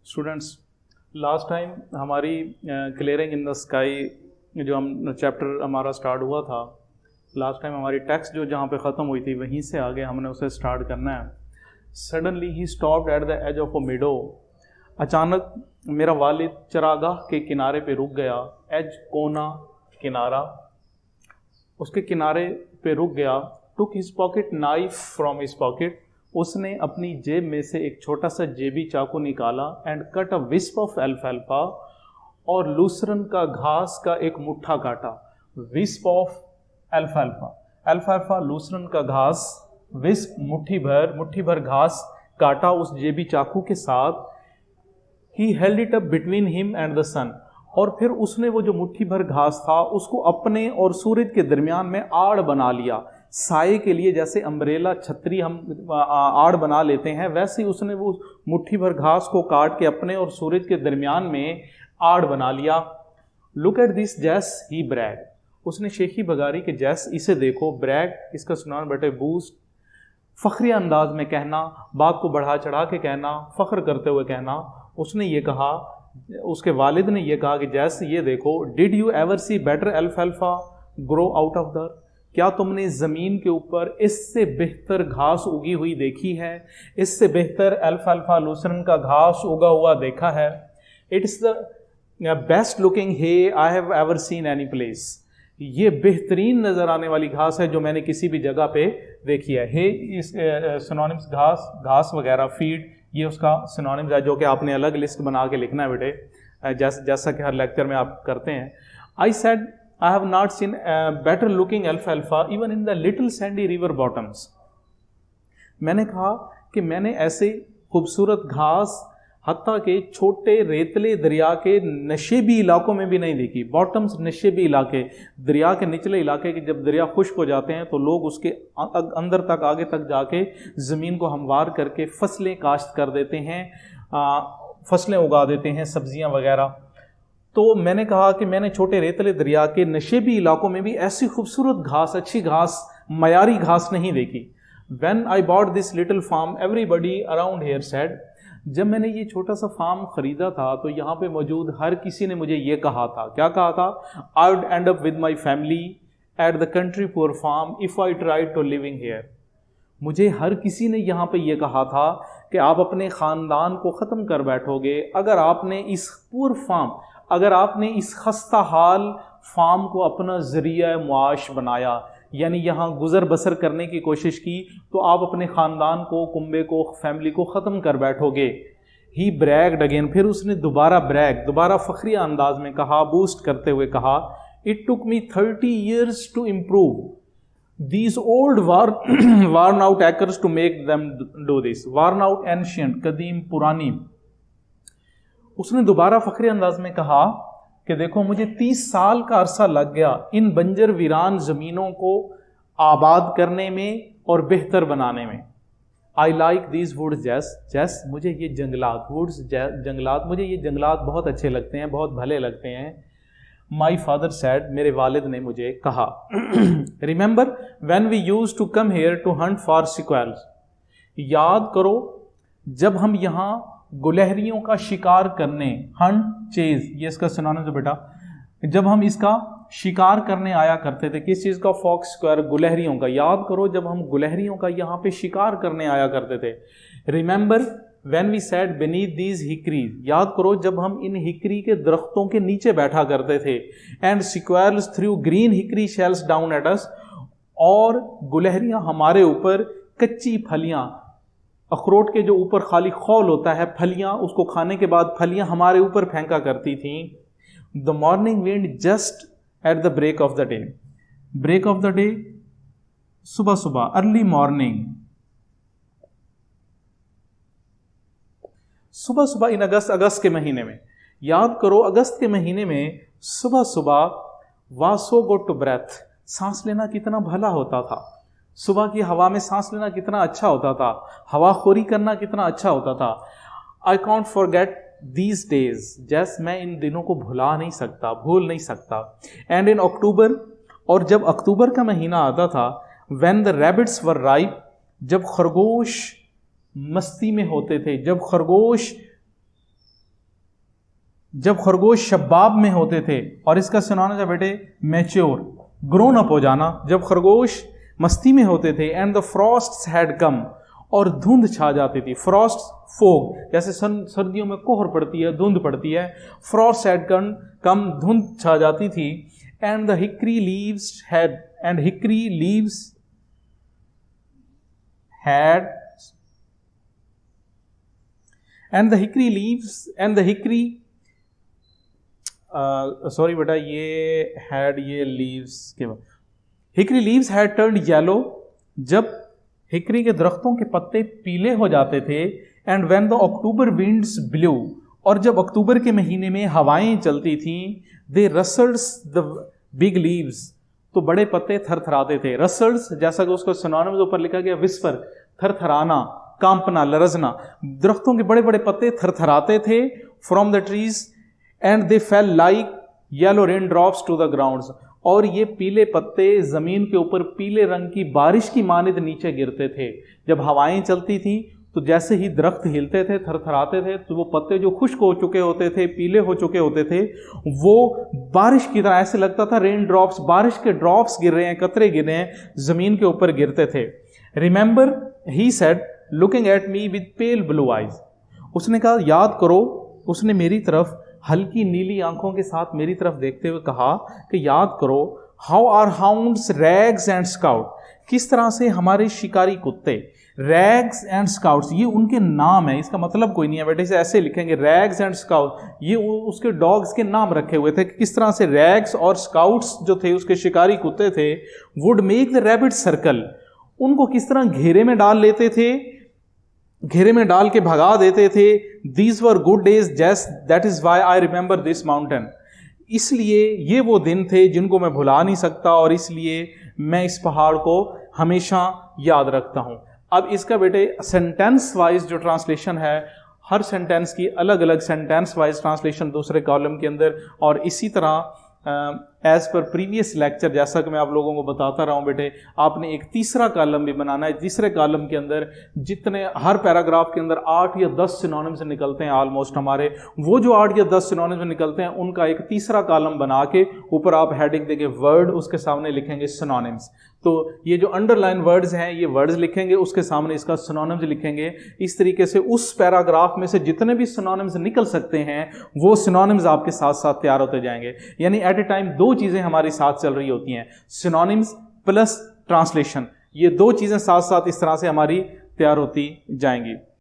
Students, last time हमारी clearing in the sky जो हम चैप्टर हमारा स्टार्ट हुआ था, लास्ट टाइम हमारी टेक्स्ट जो जहाँ पे ख़त्म हुई थी वहीं से आगे हमने उसे स्टार्ट करना है। सडनली ही stopped at the edge of a meadow. अचानक मेरा वालिद चरागाह के किनारे पे रुक गया। एज कोना, किनारा, उसके किनारे पे रुक गया। Took his pocket knife from his pocket, उसने अपनी जेब में से एक छोटा सा जेबी चाकू निकाला। And cut a wisp of अल्फाल्फा, और लूसरन का घास का एक मुट्ठा काटा। विस्प ऑफ अल्फाल्फा, अल्फाल्फा लूसरन का घास, विस्प मुट्ठी भर घास काटा उस जेबी चाकू के साथ। He held it up between him and the sun, और फिर उसने वो जो मुट्ठी भर घास था उसको अपने और सूरज के दरमियान में आड़ बना लिया। साए के लिए जैसे अम्ब्रेला छतरी हम आड़ बना लेते हैं, वैसे ही उसने वो मुट्ठी भर घास को काट के अपने और सूरज के दरमियान में आड़ बना लिया। लुक एट दिस जैस ही ब्रैग, उसने शेखी बगारी के जैस, इसे देखो। ब्रैग इसका सुनान बेटे बूस्ट, फखरी अंदाज में कहना, बात को बढ़ा चढ़ा के कहना, फख्र करते हुए कहना। उसने ये कहा, उसके वालिद ने ये कहा कि जैस ये देखो। Did you ever see better अल्फाल्फा ग्रो आउट ऑफ द, क्या तुमने ज़मीन के ऊपर इससे बेहतर घास उगी हुई देखी है? इससे बेहतर अल्फाल्फा लूसरन का घास उगा हुआ देखा है? It's the best looking hay I have ever seen any place, ये बेहतरीन नज़र आने वाली घास है जो मैंने किसी भी जगह पे देखी है। हे इस सिनोनिम्स घास वगैरह, फीड, ये उसका सिनोनिम्स है जो कि आपने अलग लिस्ट बना के लिखना है बेटे, जैसा कि हर लेक्चर में आप करते हैं। I said I have not seen better looking alfalfa even in the little sandy river bottoms. मैंने कहा कि मैंने ऐसे खूबसूरत घास हत्ता के छोटे रेतले दरिया के नशेबी इलाकों में भी नहीं देखी। बॉटम्स नशेबी इलाके, दरिया के निचले इलाके के जब दरिया खुश्क हो जाते हैं तो लोग उसके अंदर तक, आगे तक जाके ज़मीन को हमवार करके फसलें काश्त कर देते हैं, फसलें उगा देते हैं, सब्जियां वगैरह। तो मैंने कहा कि मैंने छोटे रेतले दरिया के नशेबी इलाकों में भी ऐसी खूबसूरत घास, अच्छी घास, मयारी घास नहीं देखी। When I bought this little farm, everybody around here said, जब मैंने ये छोटा सा फार्म खरीदा था तो यहाँ पे मौजूद हर किसी ने मुझे ये कहा था। क्या कहा था? I would end up with my family at the country poor farm if I tried to living here. मुझे हर किसी ने यहाँ पे ये कहा था कि आप अपने ख़ानदान को ख़त्म कर बैठोगे अगर आपने इस पुअर फार्म, अगर आपने इस खस्ता हाल फार्म को अपना ज़रिया मुआश बनाया, यानी यहाँ गुज़र बसर करने की कोशिश की, तो आप अपने ख़ानदान को, कुंबे को, फैमिली को ख़त्म कर बैठोगे। ही ब्रैग्ड अगेन, फिर उसने दोबारा फ़ख्रिया अंदाज में कहा, बूस्ट करते हुए कहा, it took me 30 years to improve these old worn out acres to make them do this. worn out, ancient, कदीम, पुरानी। उसने दोबारा फखरी अंदाज में कहा कि देखो मुझे 30 साल का अरसा लग गया इन बंजर वीरान ज़मीनों को आबाद करने में और बेहतर बनाने में। आई लाइक दीज वुड्स जैस, मुझे ये जंगलात, वुड्स जंगलात, मुझे ये जंगलात बहुत अच्छे लगते हैं, बहुत भले लगते हैं। माई फादर सैड, मेरे वालिद ने मुझे कहा। Remember when we used to come here to hunt for squirrels, याद करो जब हम यहाँ गुलहरियों का शिकार करने, हंट, चेज, ये इसका सिनोनिम है बेटा, जब हम इसका शिकार करने आया करते थे। किस चीज़ का? फॉक्स स्क्वायर, गुलहरियों का। याद करो जब हम गुलहरियों का यहाँ पे शिकार करने आया करते थे। Remember when we sat beneath these hickories, याद करो जब हम इन हिकरी के दरख्तों के नीचे बैठा करते थे। And squares through green hickory shells down at us, और गुलहरियाँ हमारे ऊपर कच्ची फलियाँ, अखरोट के जो ऊपर खाली खौल होता है, फलियां, उसको खाने के बाद फलियां हमारे ऊपर फेंका करती थी। The morning wind just at the break of the day, break of the day, सुबह सुबह, अर्ली मॉर्निंग, सुबह सुबह इन अगस्त के महीने में। याद करो अगस्त के महीने में सुबह सुबह was so good to breathe, सांस लेना कितना भला होता था। सुबह की हवा में सांस लेना कितना अच्छा होता था, हवाखोरी करना कितना अच्छा होता था। I can't forget these days, जैसे मैं इन दिनों को भूल नहीं सकता। एंड इन अक्टूबर, और जब अक्टूबर का महीना आता था, when the rabbits were ripe, जब खरगोश मस्ती में होते थे, जब खरगोश जब खरगोश शबाब में होते थे, और इसका सिनोनिम है बेटे मैच्योर, ग्रोन अप हो जाना, जब खरगोश मस्ती में होते थे। एंड द फ्रॉस्ट्स हैड कम, और धुंध छा जाती थी। फ्रॉस्ट फोग, जैसे सर्दियों में कोहर पड़ती है, धुंध पड़ती है, फ्रॉस्ट हैड कम, धुंध छा जाती थी। And the hickory leaves had sorry बेटा, ये लीव्स के बाद hickory leaves had turned yellow, जब हिकरी के दरख्तों के पत्ते पीले हो जाते थे। And when the October winds blue, और जब अक्टूबर के महीने में हवाएं चलती थीं, दे रसल्स द बिग लीव्स, तो बड़े पत्ते थरथराते थे। रसल्स, जैसा कि उसका सिनोनिम ऊपर लिखा गया, विस्पर, थरथराना, कांपना, लरजना, दरख्तों के बड़े बड़े पत्ते थरथराते थे from the trees. And they fell like yellow rain drops to the grounds, और ये पीले पत्ते जमीन के ऊपर पीले रंग की बारिश की मानिद नीचे गिरते थे। जब हवाएं चलती थी तो जैसे ही दरख्त हिलते थे, थरथराते थे, तो वो पत्ते जो खुश्क हो चुके होते थे, पीले हो चुके होते थे, वो बारिश की तरह, ऐसे लगता था रेन ड्रॉप्स, बारिश के ड्रॉप्स गिर रहे हैं, कतरे गिर रहे हैं, जमीन के ऊपर गिरते थे। Remember, he said, looking at me with pale blue eyes, उसने कहा याद करो, उसने मेरी तरफ हल्की नीली आंखों के साथ मेरी तरफ देखते हुए कहा कि याद करो, how our hounds Rags and Scout, किस तरह से हमारे शिकारी कुत्ते, रैग्स एंड स्काउट्स, ये उनके नाम है, इसका मतलब कोई नहीं है बेटे, इसे ऐसे लिखेंगे रैग्स एंड स्काउट, ये उसके डॉग्स के नाम रखे हुए थे। किस तरह से रैग्स और स्काउट्स जो थे, उसके शिकारी कुत्ते थे, would make the rabbit circle, उनको किस तरह घेरे में डाल लेते थे, घेरे में डाल के भगा देते थे। These were good days, just that is why I remember this mountain, इसलिए ये वो दिन थे जिनको मैं भुला नहीं सकता, और इसलिए मैं इस पहाड़ को हमेशा याद रखता हूं। अब इसका बेटे सेंटेंस वाइज जो ट्रांसलेशन है, हर सेंटेंस की अलग अलग सेंटेंस वाइज ट्रांसलेशन दूसरे कॉलम के अंदर, और इसी तरह एज पर प्रीवियस लेक्चर, जैसा कि मैं आप लोगों को बताता रहा हूं बेटे, आपने एक तीसरा कॉलम भी बनाना है। तीसरे कॉलम के अंदर जितने, हर पैराग्राफ के अंदर 8 या 10 सिनोनिम्स निकलते हैं ऑलमोस्ट हमारे, वो जो 8 या 10 सिनोनिम्स निकलते हैं, उनका एक तीसरा कॉलम बना के ऊपर आप हेडिंग देंगे वर्ड, उसके सामने लिखेंगे सिनोनिम्स। तो ये जो अंडरलाइन वर्ड्स हैं, ये वर्ड्स लिखेंगे, उसके सामने इसका सिनोनिम्स लिखेंगे। इस तरीके से उस पैराग्राफ में से जितने भी सिनोनिम्स निकल सकते हैं, वो सिनोनिम्स आपके साथ साथ तैयार होते जाएंगे। यानी एट ए टाइम दो चीजें हमारी साथ चल रही होती हैं, सिनोनिम्स प्लस ट्रांसलेशन, ये दो चीजें साथ साथ इस तरह से हमारी तैयार होती जाएंगी।